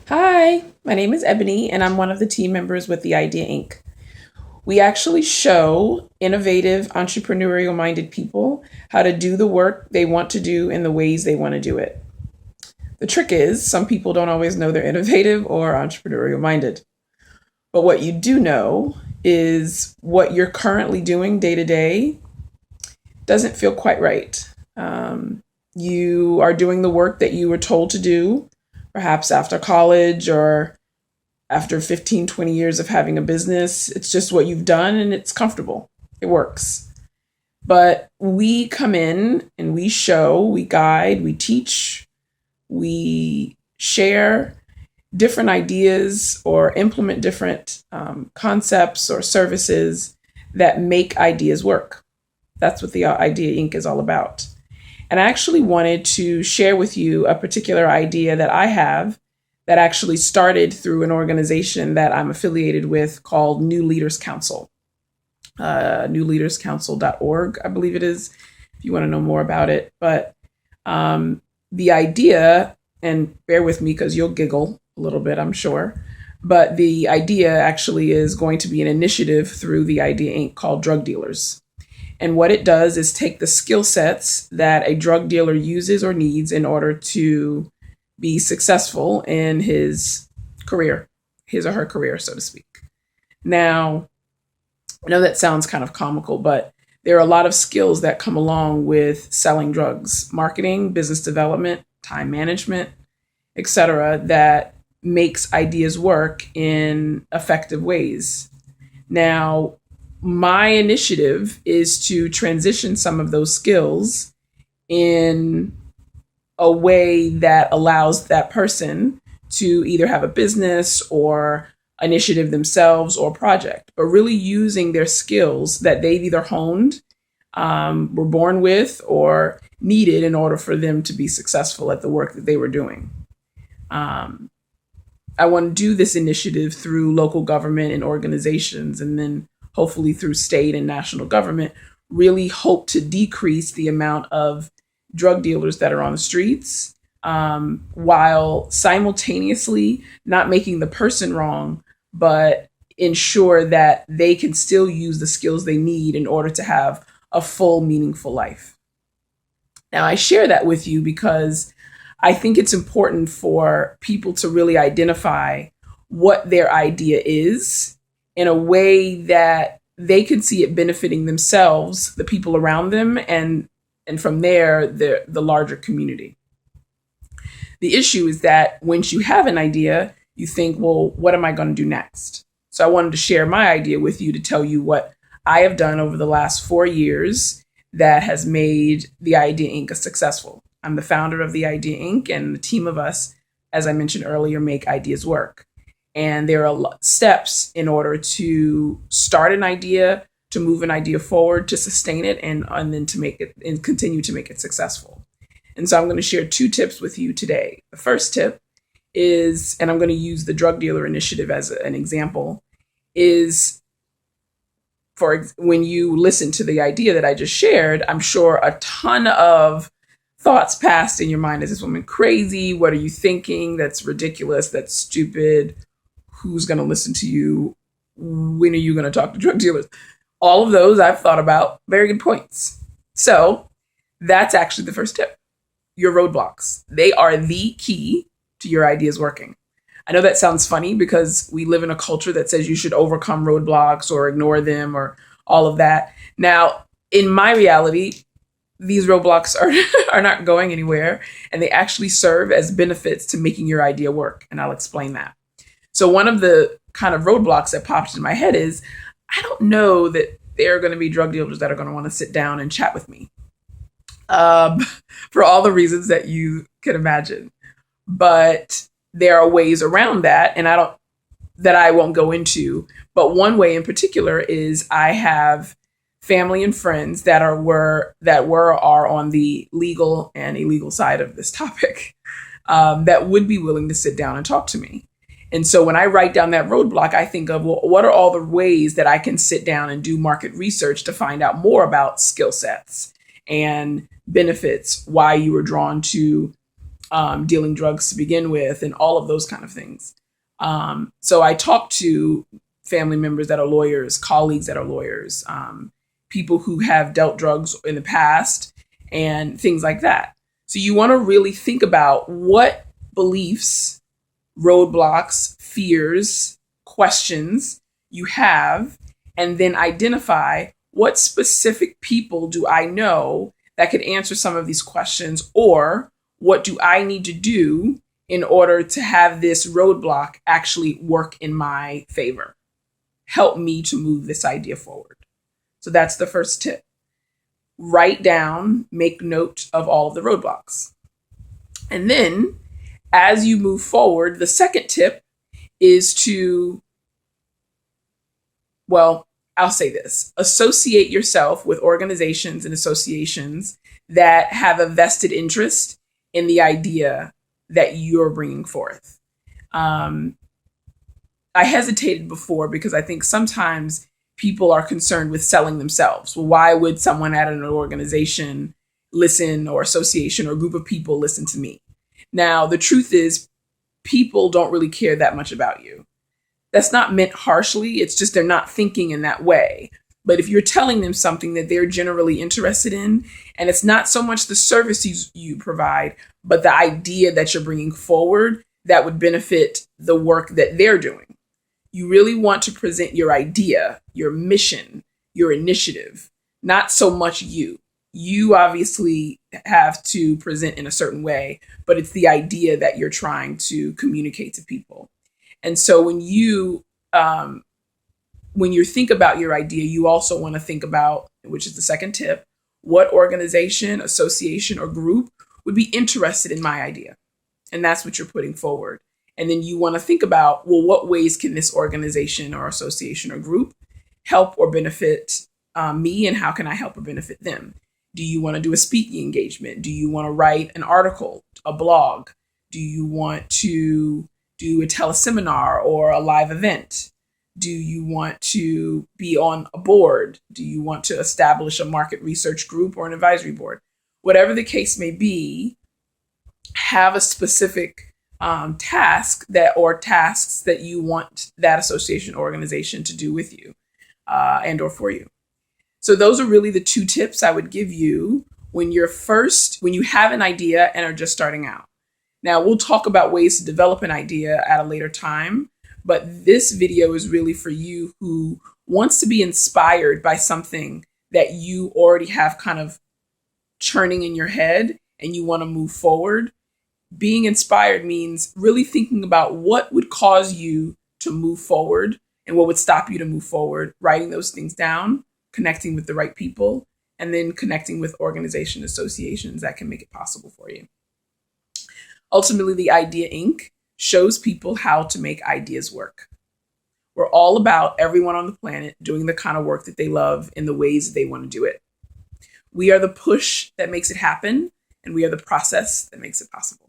Hi, my name is Ebony, and I'm one of the team members with the Idea Inc. We actually show innovative, entrepreneurial minded people how to do the work they want to do in the ways they want to do it. The trick is, some people don't always know they're innovative or entrepreneurial minded. But what you do know is what you're currently doing day to day doesn't feel quite right. You are doing the work that you were told to do, perhaps after college or after 15, 20 years of having a business. It's just what you've done and it's comfortable. It works. But we come in and we show, we guide, we teach, we share different ideas or implement different concepts or services that make ideas work. That's what the Idea Inc. is all about. And I actually wanted to share with you a particular idea that I have that actually started through an organization that I'm affiliated with called New Leaders Council, newleaderscouncil.org, I believe it is, if you want to know more about it. But the idea, and bear with me because you'll giggle a little bit, I'm sure, but the idea actually is going to be an initiative through the Idea Inc. called Drug Dealers. And what it does is take the skill sets that a drug dealer uses or needs in order to be successful in his career, his or her career, so to speak. Now, I know that sounds kind of comical, but there are a lot of skills that come along with selling drugs: marketing, business development, time management, etc., that makes ideas work in effective ways. Now, my initiative is to transition some of those skills in a way that allows that person to either have a business or initiative themselves or project, but really using their skills that they've either honed, were born with, or needed in order for them to be successful at the work that they were doing. Um, I want to do this initiative through local government and organizations, and then hopefully through state and national government, really hope to decrease the amount of drug dealers that are on the streets, while simultaneously not making the person wrong, but ensure that they can still use the skills they need in order to have a full, meaningful life. Now, I share that with you because I think it's important for people to really identify what their idea is in a way that they can see it benefiting themselves, the people around them, and from there, the larger community. The issue is that once you have an idea, you think, well, what am I going to do next? So I wanted to share my idea with you to tell you what I have done over the last 4 years that has made the Idea Inc. a successful. I'm the founder of the Idea Inc., and the team of us, as I mentioned earlier, make ideas work. And there are steps in order to start an idea, to move an idea forward, to sustain it, and then to make it and continue to make it successful. And so I'm going to share 2 tips with you today. The first tip is, and I'm going to use the drug dealer initiative as an example, is for when you listen to the idea that I just shared, I'm sure a ton of thoughts passed in your mind. Is this woman crazy? What are you thinking? That's ridiculous. That's stupid. Who's going to listen to you? When are you going to talk to drug dealers? All of those I've thought about. Very good points. So that's actually the first tip. Your roadblocks. They are the key to your ideas working. I know that sounds funny because we live in a culture that says you should overcome roadblocks or ignore them or all of that. Now, in my reality, these roadblocks are not going anywhere, and they actually serve as benefits to making your idea work. And I'll explain that. So one of the kind of roadblocks that pops in my head is, I don't know that there are going to be drug dealers that are going to want to sit down and chat with me, for all the reasons that you can imagine. But there are ways around that, and I won't go into. But one way in particular is I have family and friends that are on the legal and illegal side of this topic, that would be willing to sit down and talk to me. And so when I write down that roadblock, I think of, well, what are all the ways that I can sit down and do market research to find out more about skill sets and benefits, why you were drawn to dealing drugs to begin with, and all of those kind of things. So I talk to family members that are lawyers, colleagues that are lawyers, people who have dealt drugs in the past, and things like that. So you want to really think about what beliefs, roadblocks, fears, questions you have, and then identify what specific people do I know that could answer some of these questions, or what do I need to do in order to have this roadblock actually work in my favor? Help me to move this idea forward. So that's the first tip. Write down, make note of all of the roadblocks. And then as you move forward, the second tip is to, well, I'll say this: associate yourself with organizations and associations that have a vested interest in the idea that you're bringing forth. I hesitated before because I think sometimes people are concerned with selling themselves. Well, why would someone at an organization listen, or association or group of people listen to me? Now, the truth is, people don't really care that much about you. That's not meant harshly. It's just they're not thinking in that way. But if you're telling them something that they're generally interested in, and it's not so much the services you provide, but the idea that you're bringing forward that would benefit the work that they're doing, you really want to present your idea, your mission, your initiative, not so much you. You obviously have to present in a certain way, but it's the idea that you're trying to communicate to people. And so when you think about your idea, you also want to think about, which is the second tip, what organization, association, or group would be interested in my idea. And that's what you're putting forward. And then you want to think about, well, what ways can this organization or association or group help or benefit me, and how can I help or benefit them? Do you want to do a speaking engagement? Do you want to write an article, a blog? Do you want to do a teleseminar or a live event? Do you want to be on a board? Do you want to establish a market research group or an advisory board? Whatever the case may be, have a specific tasks that you want that association or organization to do with you and or for you. So those are really the two tips I would give you when you have an idea and are just starting out. Now, we'll talk about ways to develop an idea at a later time, but this video is really for you who wants to be inspired by something that you already have kind of churning in your head and you want to move forward. Being inspired means really thinking about what would cause you to move forward and what would stop you to move forward, writing those things down, connecting with the right people, and then connecting with organizations, associations that can make it possible for you. Ultimately, the Idea Inc. shows people how to make ideas work. We're all about everyone on the planet doing the kind of work that they love in the ways they want to do it. We are the push that makes it happen, and we are the process that makes it possible.